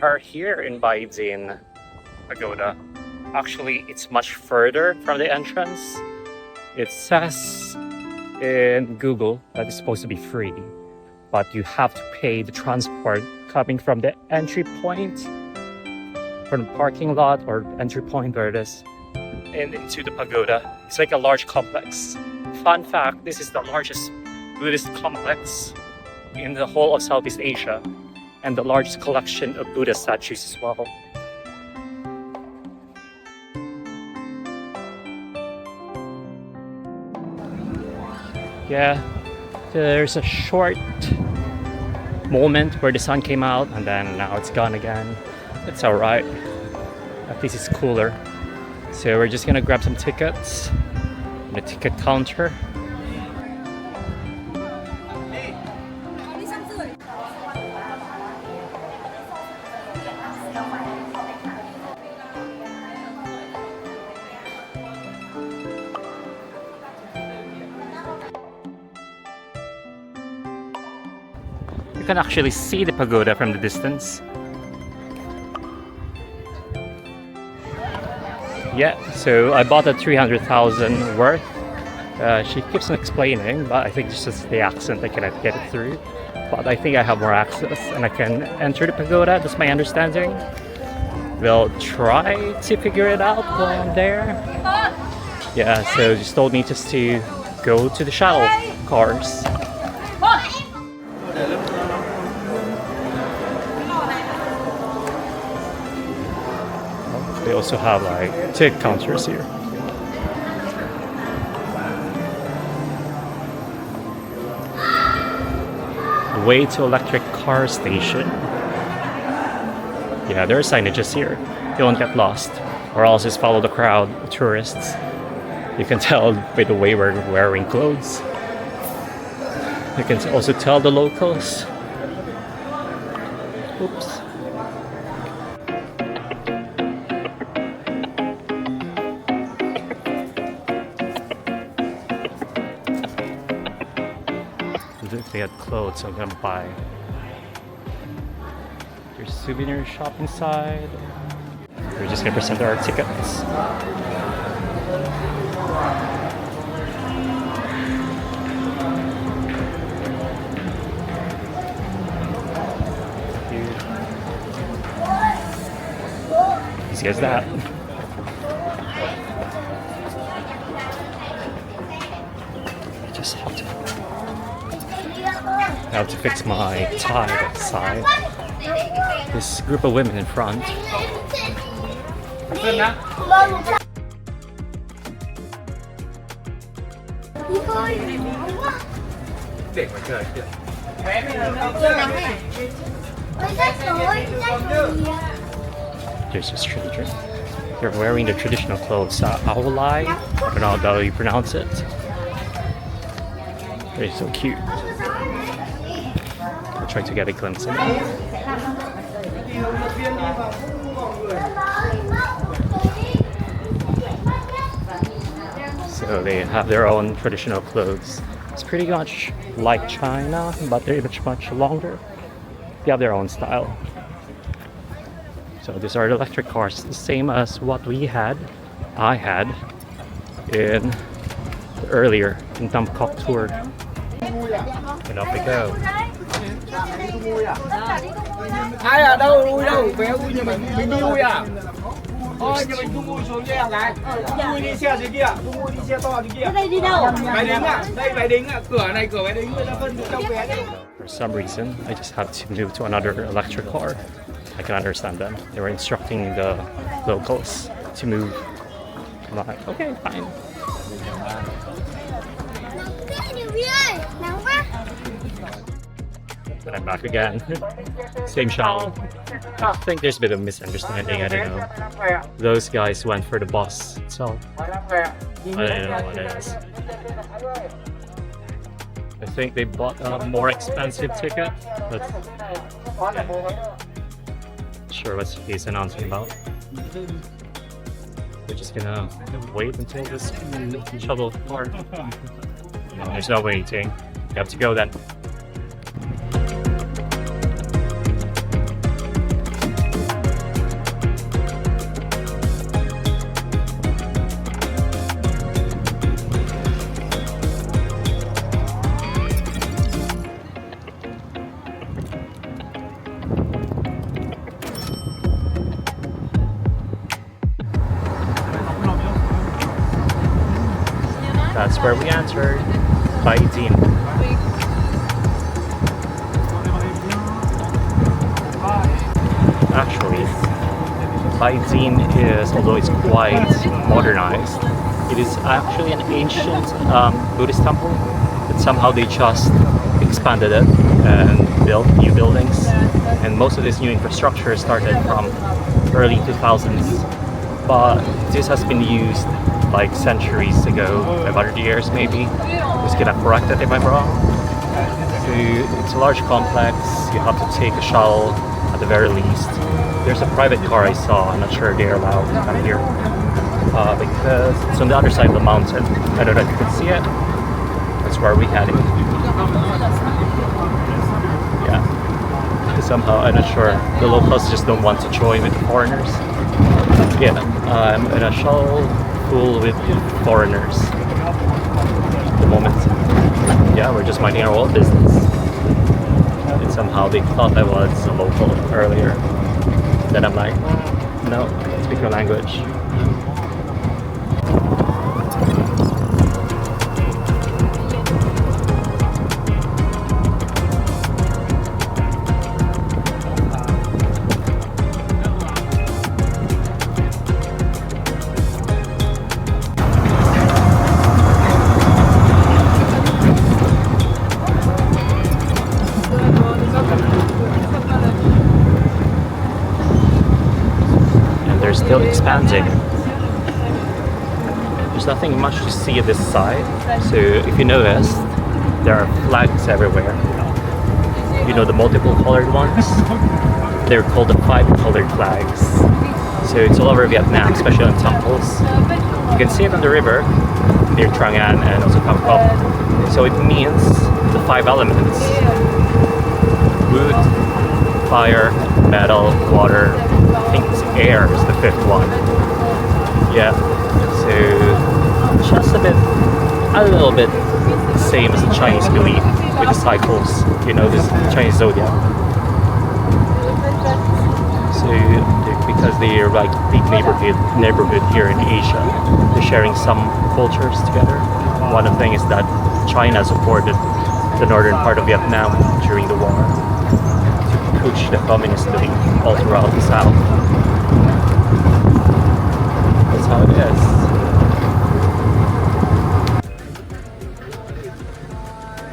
are here in Bai Dinh Pagoda. Actually, it's much further from the entrance. It says in Google that it's supposed to be free, but you have to pay the transport coming from the entry point, from the parking lot or entry point where it is, and into the pagoda. It's like a large complex. Fun fact, this is the largest Buddhist complex in the whole of Southeast Asia and the largest collection of Buddha statues as well. Yeah, there's a short moment where the sun came out and then now it's gone again. It's alright. At least it's cooler. So we're just gonna grab some tickets in the ticket counter. You can actually see the pagoda from the distance. Yeah, so I bought a 300,000 worth. She keeps on explaining, but I think it's just the accent I cannot get it through. But I think I have more access and I can enter the pagoda, that's my understanding. We'll try to figure it out while I'm there. Yeah, so just told me just to go to the shuttle cars. They also have like ticket counters here. The way to electric car station. Yeah, there are signages here. You don't get lost, or else just follow the crowd of tourists. You can tell by the way we're wearing clothes. You can also tell the locals. Oops. They had clothes, so I'm gonna buy. There's a souvenir shop inside. We're just gonna present our tickets. Easy as that. Just have to. I have to fix my tie outside. This group of women in front. There's a stranger. They're wearing the traditional clothes. Aulai, I don't know how you pronounce it. They're so cute. I'll try to get a glimpse of it. So they have their own traditional clothes. It's pretty much like China, but they're much longer. They have their own style. So these are the electric cars, the same as what I had in the earlier in Bangkok tour. And off we go. Ai ở đâu vui đâu, vé vui nhà mình đi vui à? Thôi nhà mình thu vui xuống xe cái. Thu vui đi xe dưới kia, thu vui đi xe to dưới kia. Đây đi đâu? Bái Đính à? Đây Bái Đính à? Cửa này cửa Bái Đính người ta phân trong vé đấy. For some reason, I just had to move to another electric car. I can understand them. They were instructing the locals to move. I'm like, okay, fine. But I'm back again. Same shop. I think there's a bit of misunderstanding. I don't know. Those guys went for the bus itself. I don't know what it is. I think they bought a more expensive ticket. But sure what he's announcing about. We're just gonna wait until this shuttle car. No, there's no waiting. You have to go then. where we entered Bai Dinh. Actually, Bai Dinh is, although it's quite modernized, it is actually an ancient Buddhist temple, but somehow they just expanded it and built new buildings. And most of this new infrastructure started from early 2000s, but this has been used like centuries ago, 500 years maybe. Just get correct it if I'm wrong. So it's a large complex, you have to take a shuttle at the very least. There's a private car I saw, I'm not sure they're allowed to come here because it's on the other side of the mountain. I don't know if you can see it. That's where we're heading. Yeah. Somehow, I'm not sure. The locals just don't want to join with the foreigners. Yeah, I'm in a shuttle full with foreigners at the moment. Yeah, we're just minding our own business. And somehow they thought I was a local earlier. Then I'm like, no, speak your language. Still expanding. There's nothing much to see at this side, so if you notice, there are flags everywhere. You know, the multiple colored ones? They're called the 5-colored flags. So it's all over Vietnam, especially on temples. You can see it on the river near Trang An and also Pham Cốc. So it means the 5 elements: wood, fire, metal, water. I think it's air is the 5th one. Yeah, so just a little bit same as the Chinese belief with the cycles, you know, this Chinese zodiac. So because they're like big neighborhood here in Asia, they're sharing some cultures together. One of the things is that China supported the northern part of Vietnam during the war, push the communist belief all throughout the south. That's how it is.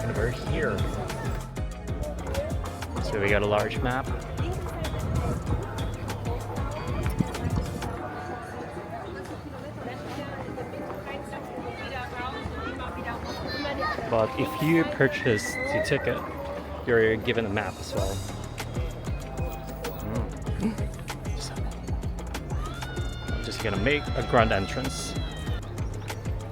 And we're here. So we got a large map. But if you purchase the ticket, you're given a map as well. Just gonna make a grand entrance.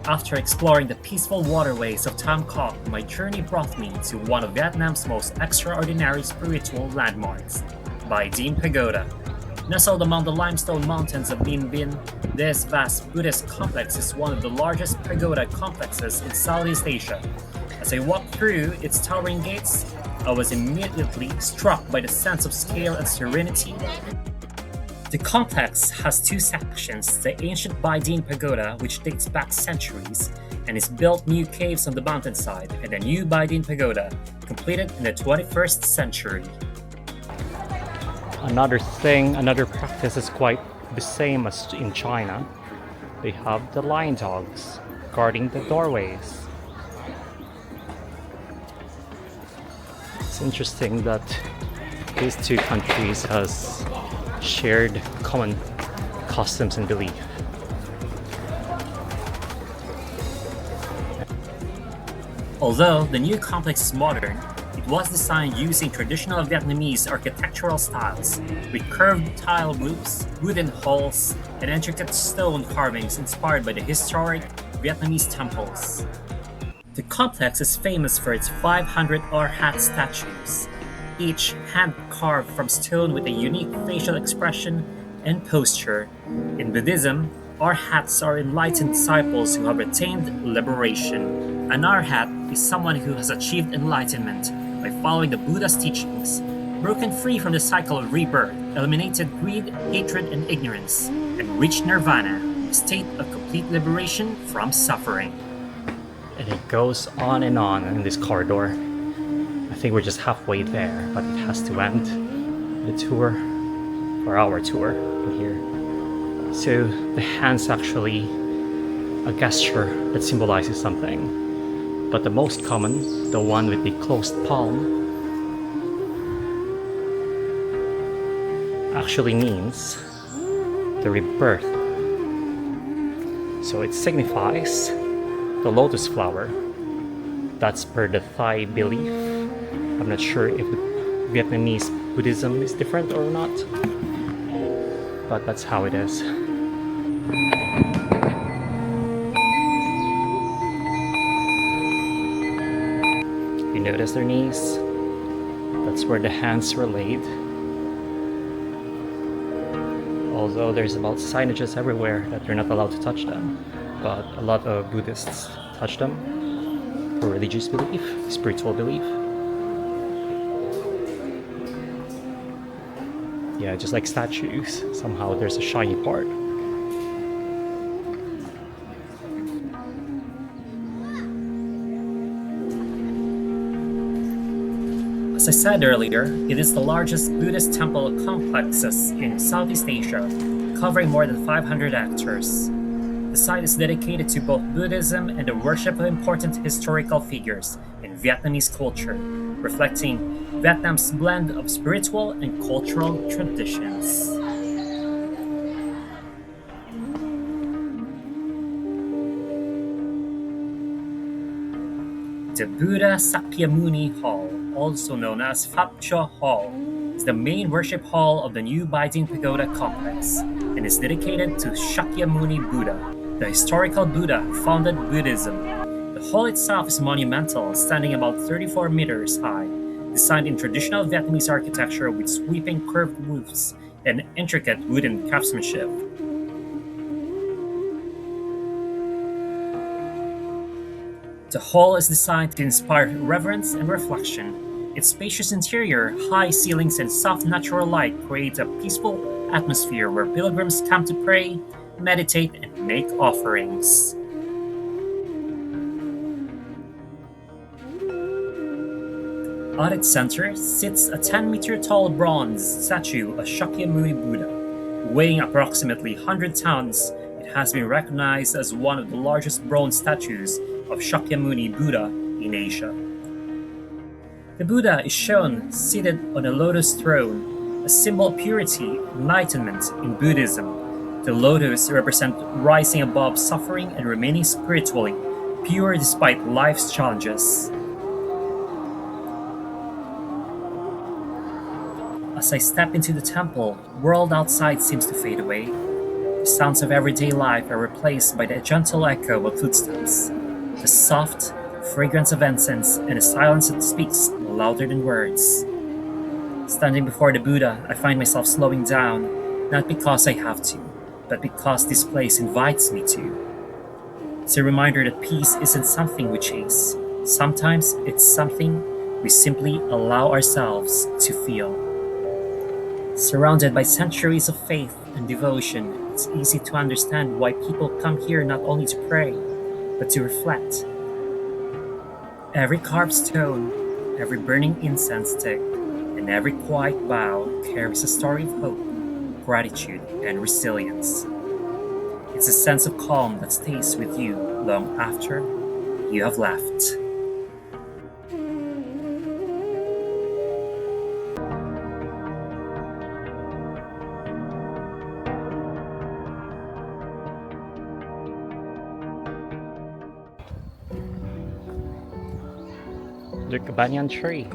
After exploring the peaceful waterways of Pham Cốc, my journey brought me to one of Vietnam's most extraordinary spiritual landmarks, Bai Dinh Pagoda. Nestled among the limestone mountains of Ninh Binh, this vast Buddhist complex is one of the largest pagoda complexes in Southeast Asia. As I walked through its towering gates, I was immediately struck by the sense of scale and serenity. The complex has 2 sections: the ancient Bai Dinh Pagoda, which dates back centuries and is built new caves on the mountainside, and the new Bai Dinh Pagoda, completed in the 21st century. Another practice is quite the same as in China. They have the lion dogs guarding the doorways. It's interesting that these 2 countries has shared common customs and belief. Although the new complex is modern, it was designed using traditional Vietnamese architectural styles, with curved tile roofs, wooden halls, and intricate stone carvings inspired by the historic Vietnamese temples. The complex is famous for its 500 Arhat statues, each hand-carved from stone with a unique facial expression and posture. In Buddhism, Arhats are enlightened disciples who have attained liberation. An Arhat is someone who has achieved enlightenment by following the Buddha's teachings, broken free from the cycle of rebirth, eliminated greed, hatred, and ignorance, and reached nirvana, a state of complete liberation from suffering. And it goes on and on in this corridor. I think we're just halfway there, but it has to end the tour, for our tour in here. So the hand's actually a gesture that symbolizes something. But the most common, the one with the closed palm, actually means the rebirth. So it signifies the lotus flower. That's per the Thai belief. I'm not sure if the Vietnamese Buddhism is different or not, but that's how it is. You notice their knees? That's where the hands were laid. Although there's about signages everywhere that you're not allowed to touch them, but a lot of Buddhists touch them for religious belief, spiritual belief. Yeah, just like statues, somehow there's a shiny part. As I said earlier, it is the largest Buddhist temple complexes in Southeast Asia, covering more than 500 hectares. The site is dedicated to both Buddhism and the worship of important historical figures in Vietnamese culture, reflecting Vietnam's blend of spiritual and cultural traditions. The Buddha Sakyamuni Hall, also known as Pháp Cho Hall, is the main worship hall of the new Bai Dinh Pagoda Complex and is dedicated to Shakyamuni Buddha, the historical Buddha who founded Buddhism. The hall itself is monumental, standing about 34 meters high, designed in traditional Vietnamese architecture with sweeping curved roofs and intricate wooden craftsmanship. The hall is designed to inspire reverence and reflection. Its spacious interior, high ceilings, and soft natural light create a peaceful atmosphere where pilgrims come to pray, meditate, and make offerings. At its center sits a 10-meter tall bronze statue of Shakyamuni Buddha. Weighing approximately 100 tons, it has been recognized as one of the largest bronze statues of Shakyamuni Buddha in Asia. The Buddha is shown seated on a lotus throne, a symbol of purity, enlightenment in Buddhism. The lotus represents rising above suffering and remaining spiritually pure despite life's challenges. As I step into the temple, the world outside seems to fade away. The sounds of everyday life are replaced by the gentle echo of footsteps, the soft fragrance of incense, and a silence that speaks louder than words. Standing before the Buddha, I find myself slowing down, not because I have to, but because this place invites me to. It's a reminder that peace isn't something we chase. Sometimes it's something we simply allow ourselves to feel. Surrounded by centuries of faith and devotion, it's easy to understand why people come here not only to pray, but to reflect. Every carved stone, every burning incense stick, and every quiet bow carries a story of hope, gratitude, and resilience. It's a sense of calm that stays with you long after you have left. Look, a banyan tree.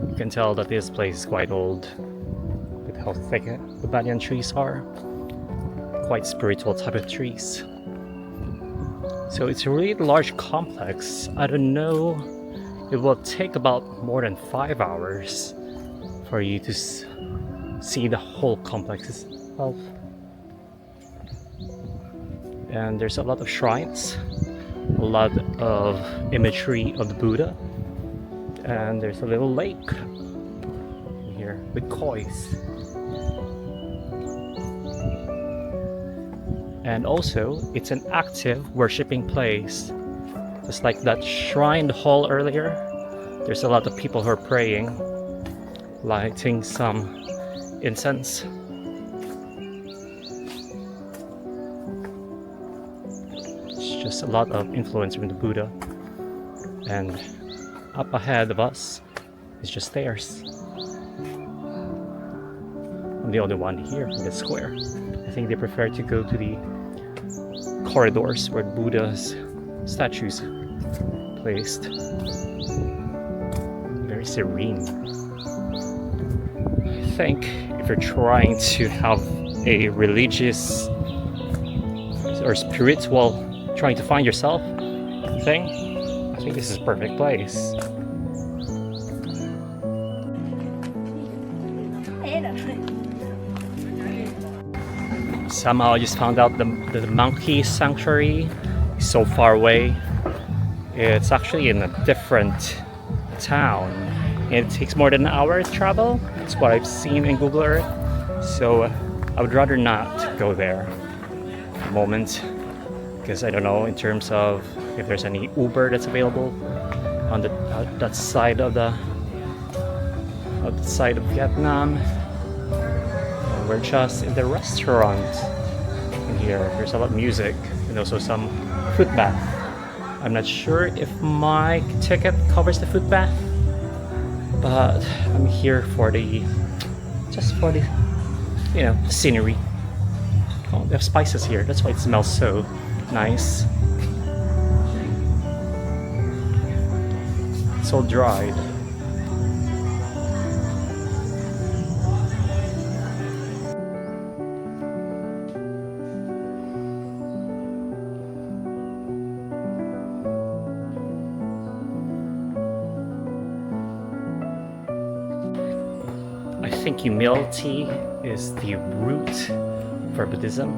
You can tell that this place is quite old with how thick the banyan trees are. Quite spiritual type of trees. So it's a really large complex. I don't know, it will take about more than 5 hours for you to see the whole complex itself. And there's a lot of shrines, a lot of imagery of the Buddha, and there's a little lake here with kois. And also, it's an active worshipping place. Just like that shrine hall earlier, there's a lot of people who are praying, lighting some incense. It's just a lot of influence from the Buddha. And up ahead of us is just stairs. I'm the only one here in the square. I think they prefer to go to the corridors where Buddha's statues are placed. Very serene. I think if you're trying to have a religious or spiritual, trying to find yourself thing, I think this is a perfect place. Somehow I just found out the monkey sanctuary is so far away. It's actually in a different town. It takes more than an hour to travel. That's what I've seen in Google Earth. So I would rather not go there at the moment, because I don't know in terms of if there's any Uber that's available on that side of Vietnam. We're just in the restaurant in here. There's a lot of music and also some foot bath. I'm not sure if my ticket covers the foot bath, but I'm here for the scenery. Oh, they have spices here. That's why it smells so nice. It's all dried. I think humility is the root for Buddhism,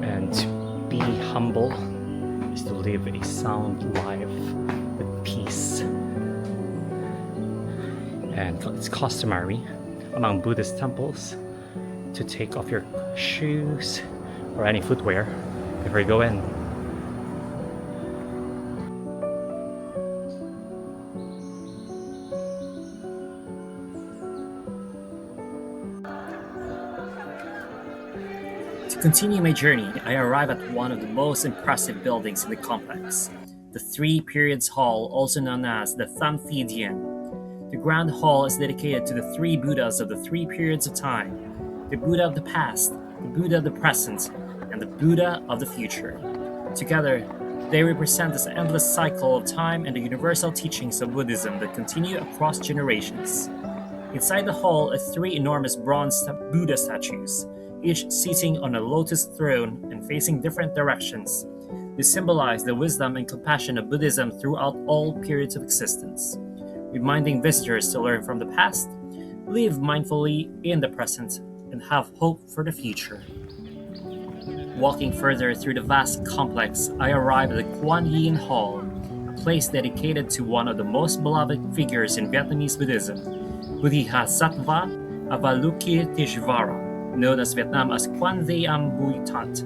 and to be humble is to live a sound life with peace. And it's customary among Buddhist temples to take off your shoes or any footwear before you go in. To continue my journey, I arrive at one of the most impressive buildings in the complex, the Three Periods Hall, also known as the Tham Thi Dien. The Grand Hall is dedicated to the three Buddhas of the three periods of time: the Buddha of the past, the Buddha of the present, and the Buddha of the future. Together, they represent this endless cycle of time and the universal teachings of Buddhism that continue across generations. Inside the hall are three enormous bronze Buddha statues, each sitting on a lotus throne and facing different directions. They symbolize the wisdom and compassion of Buddhism throughout all periods of existence, reminding visitors to learn from the past, live mindfully in the present, and have hope for the future. Walking further through the vast complex, I arrive at the Quan Yin Hall, a place dedicated to one of the most beloved figures in Vietnamese Buddhism, Bodhisattva Avalokiteshvara, known as Vietnam as Quan Thi Am Bui Tat.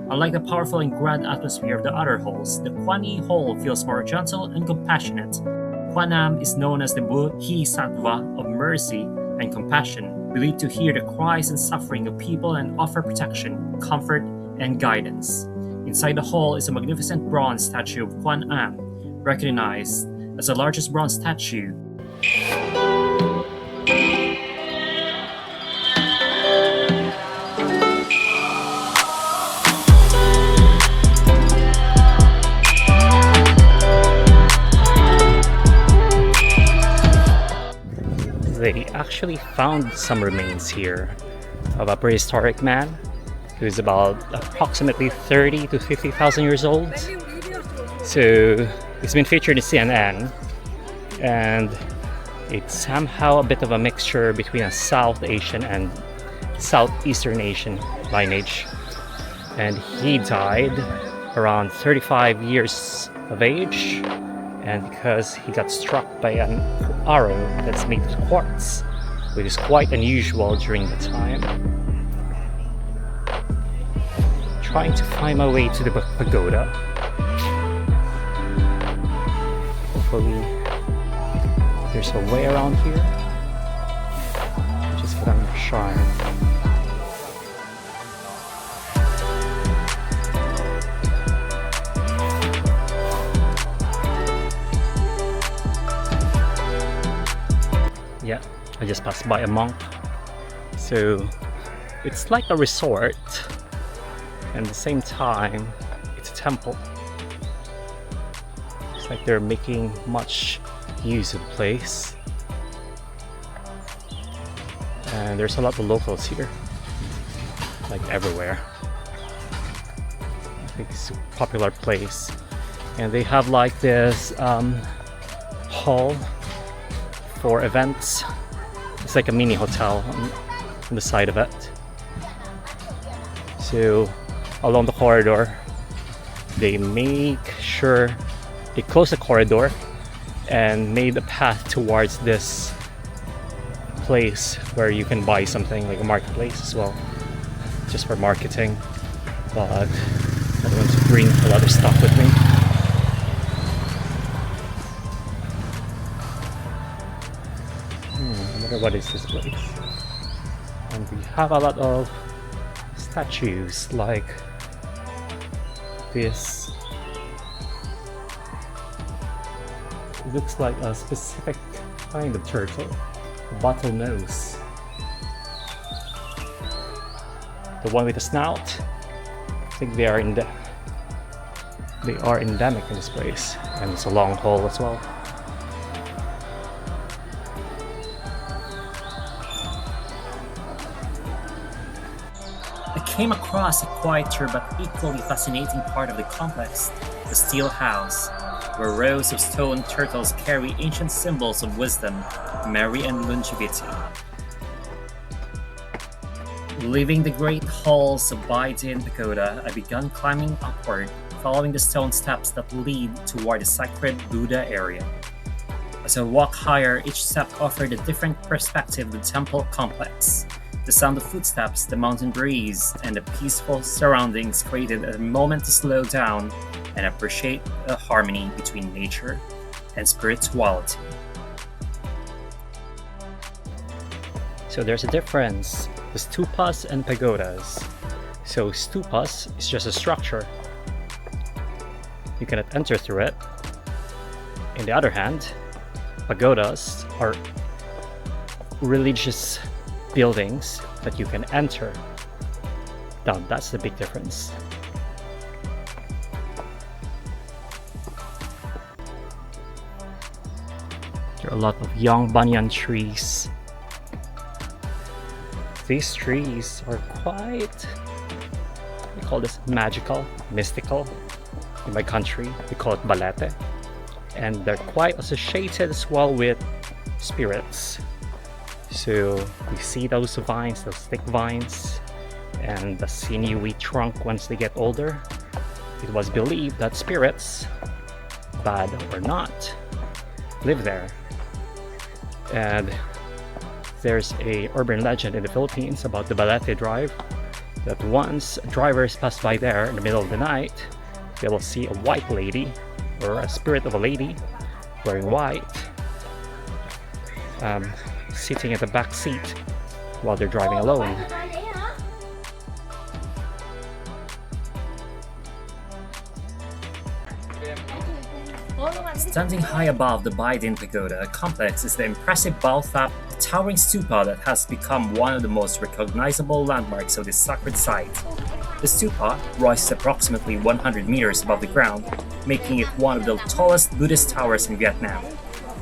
Unlike the powerful and grand atmosphere of the other halls, the Quan Yi Hall feels more gentle and compassionate. Quan Am is known as the Bodhisattva of mercy and compassion, believed to hear the cries and suffering of people and offer protection, comfort, and guidance. Inside the hall is a magnificent bronze statue of Quan Am, recognized as the largest bronze statue. They actually found some remains here of a prehistoric man who's about approximately 30 to 50,000 years old. So it's been featured in CNN, and it's somehow a bit of a mixture between a South Asian and Southeastern Asian lineage. And he died around 35 years of age, and because he got struck by an arrow that's made of quartz, which is quite unusual during the time. trying to find my way to the pagoda. Hopefully there's a way around here. Just get on the shrine. Yeah, I just passed by a monk. So it's like a resort, and at the same time it's a temple. It's like they're making much use of the place, and there's a lot of locals here, like everywhere. I think it's a popular place, and they have like this hall for events. It's like a mini hotel on the side of it. So along the corridor, they make sure they close the corridor and made a path towards this place where you can buy something, like a marketplace as well, just for marketing. But I don't want to bring a lot of stuff with me. I wonder what is this place. And we have a lot of statues like this. It looks like a specific kind of turtle, bottlenose. The one with the snout, I think they are endemic in this place, and it's a long haul as well. I came across a quieter but equally fascinating part of the complex, the steel house, where rows of stone turtles carry ancient symbols of wisdom, memory, and longevity. Leaving the great halls of Bai Dinh Pagoda, I began climbing upward, following the stone steps that lead toward the sacred Buddha area. As I walked higher, each step offered a different perspective of the temple complex. The sound of footsteps, the mountain breeze, and the peaceful surroundings created a moment to slow down and appreciate the harmony between nature and spirituality. So there's a difference with stupas and pagodas. So stupas is just a structure. You cannot enter through it. On the other hand, pagodas are religious buildings that you can enter. Now that's the big difference. There are a lot of young banyan trees. These trees are quite, we call this magical, mystical. In my country, we call it balete. And they're quite associated as well with spirits. So we see those vines, those thick vines, and the sinewy trunk once they get older. It was believed that spirits, bad or not, live there. And there's a urban legend in the Philippines about the Balete Drive, that once drivers pass by there in the middle of the night, they will see a white lady, or a spirit of a lady wearing white, sitting at the back seat while they're driving alone. Standing high above the Bai Dinh Pagoda complex is the impressive Balthap, a towering stupa that has become one of the most recognizable landmarks of this sacred site. The stupa rises approximately 100 meters above the ground, making it one of the tallest Buddhist towers in Vietnam.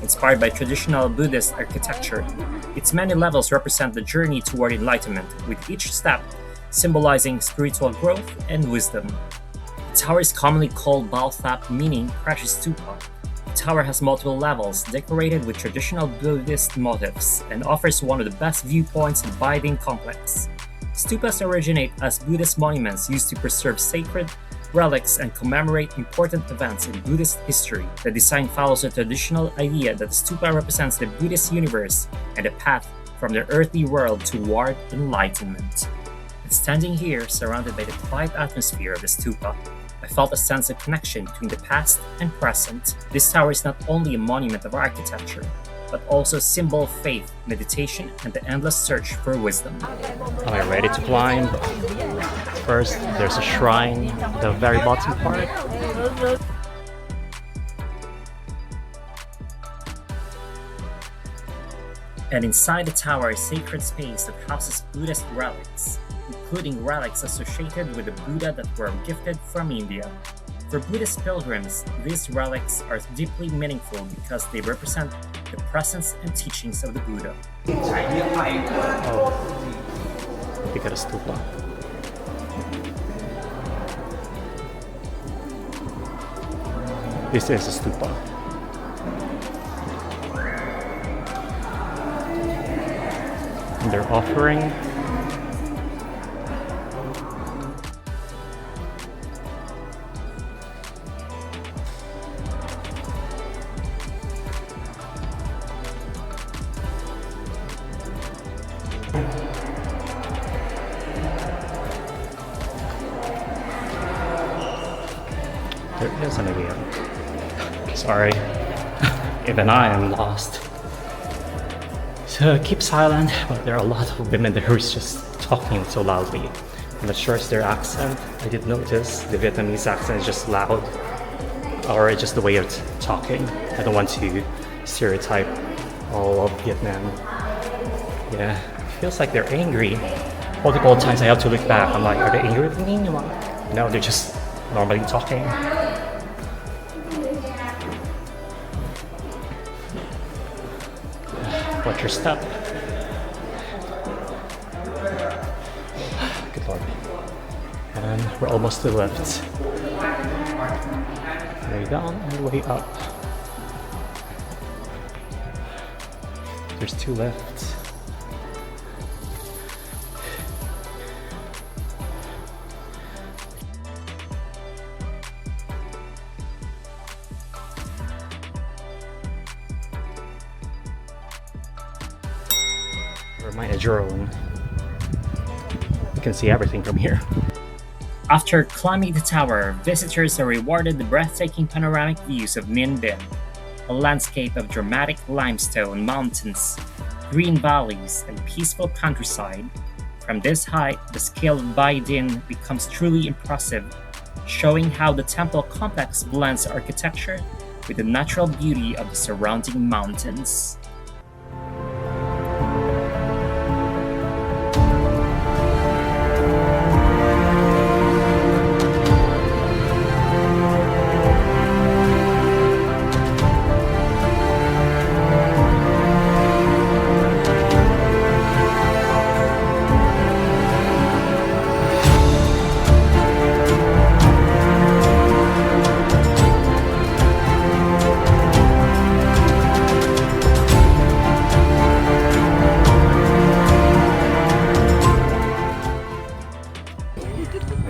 Inspired by traditional Buddhist architecture, its many levels represent the journey toward enlightenment, with each step symbolizing spiritual growth and wisdom. The tower is commonly called Balthap, meaning precious stupa. The tower has multiple levels, decorated with traditional Buddhist motifs, and offers one of the best viewpoints in the Bai Dinh complex. Stupas originate as Buddhist monuments used to preserve sacred relics and commemorate important events in Buddhist history. The design follows the traditional idea that the stupa represents the Buddhist universe and the path from the earthly world toward enlightenment. Standing here, surrounded by the quiet atmosphere of the stupa, I felt a sense of connection between the past and present. This tower is not only a monument of architecture, but also a symbol of faith, meditation, and the endless search for wisdom. Am I ready to climb? First, there's a shrine, the very bottom part. And inside the tower is a sacred space that houses Buddhist relics, including relics associated with the Buddha that were gifted from India. For Buddhist pilgrims, these relics are deeply meaningful because they represent the presence and teachings of the Buddha. Oh, look at a stupa. This is a stupa. And they're offering there isn't again. Sorry, even I am lost. So keep silent, but there are a lot of women there who's just talking so loudly. I'm not sure it's their accent. I did notice the Vietnamese accent is just loud, or just the way of talking. I don't want to stereotype all of Vietnam. Yeah, it feels like they're angry. Multiple times I have to look back. I'm like, are they angry with me? No, they're just normally talking. Watch your step. Good lord. And we're almost to the left. Way down and way up. There's two left. Remind a drone. You can see everything from here. After climbing the tower, visitors are rewarded the breathtaking panoramic views of Ninh Binh, a landscape of dramatic limestone mountains, green valleys, and peaceful countryside. From this height, the scale of Bai Dinh becomes truly impressive, showing how the temple complex blends architecture with the natural beauty of the surrounding mountains.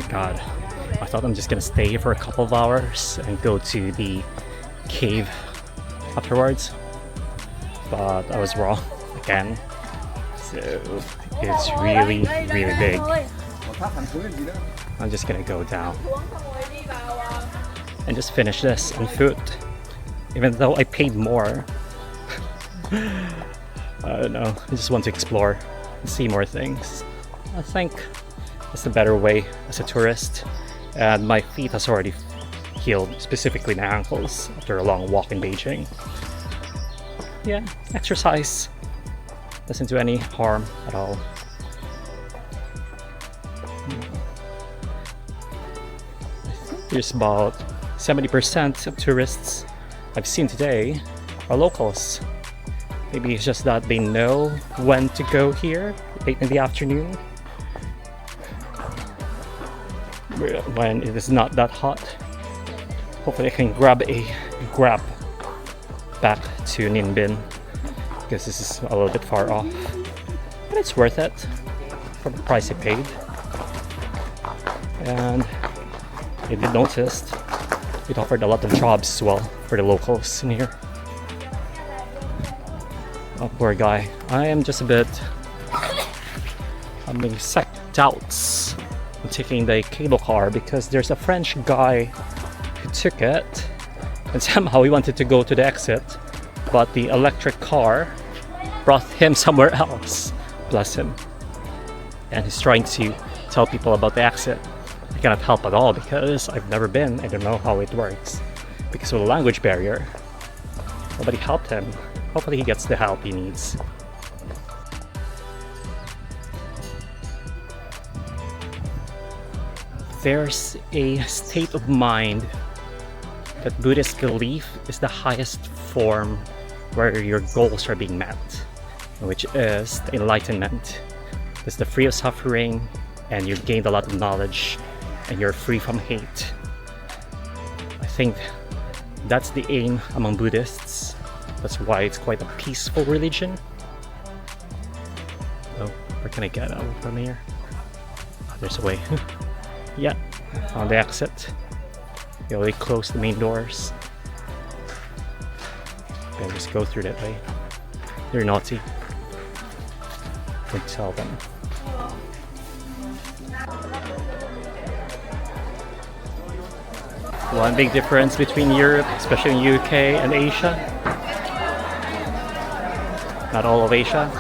God, I thought I'm just gonna stay here for a couple of hours and go to the cave afterwards, but I was wrong again. So it's really, really big. I'm just gonna go down and just finish this on foot, even though I paid more. I don't know, I just want to explore and see more things. I think it's a better way as a tourist, and my feet has already healed, specifically my ankles, after a long walk in Beijing. Yeah, exercise doesn't do any harm at all. I think there's about 70% of tourists I've seen today are locals. Maybe it's just that they know when to go here late in the afternoon, when it is not that hot. Hopefully I can grab back to Ninh Binh, because this is a little bit far off, but it's worth it for the price I paid. And I did notice it offered a lot of jobs as well for the locals in here. Oh, poor guy. I am just a bit, I'm being doubts on taking the cable car because there's a French guy who took it and somehow he wanted to go to the exit, but the electric car brought him somewhere else. Bless him. And he's trying to tell people about the exit. I cannot help at all because I've never been. I don't know how it works because of the language barrier. Nobody helped him. Hopefully he gets the help he needs. There's a state of mind that Buddhist belief is the highest form where your goals are being met, which is the enlightenment. It's the free of suffering, and you've gained a lot of knowledge, and you're free from hate. I think that's the aim among Buddhists. That's why it's quite a peaceful religion. Oh, where can I get out from here? Oh, there's a way. Yeah, on the exit. They already closed the main doors. Then just go through that way. They're naughty. Don't tell them. One big difference between Europe, especially in UK and Asia. Not all of Asia.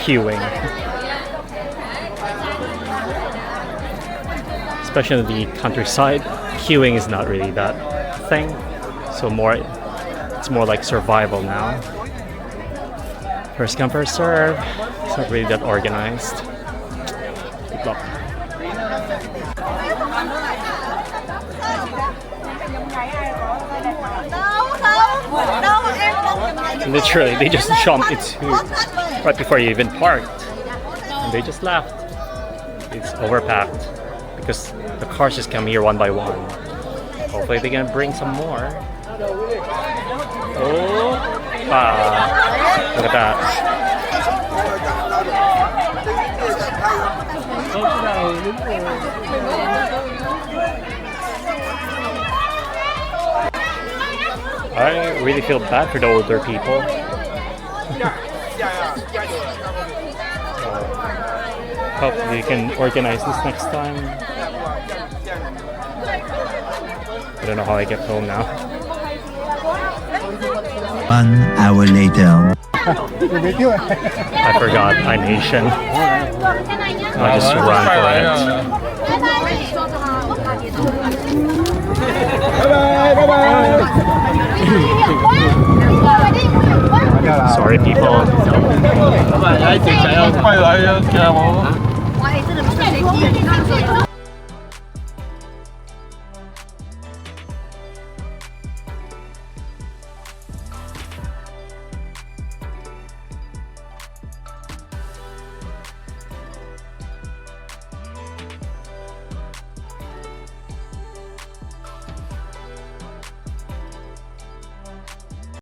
Queuing. Especially in the countryside, queuing is not really that thing. So it's more like survival now. First come, first serve. It's not really that organized. Good luck. Literally, they just jumped into right before you even parked. And they just left. It's overpacked because the cars just come here one by one. Hopefully they can bring some more. Oh, look at that. I really feel bad for the older people. Hopefully you can organize this next time. I don't know how I get home now. 1 hour later. I forgot I'm Asian. I just ran for it. Sorry, people.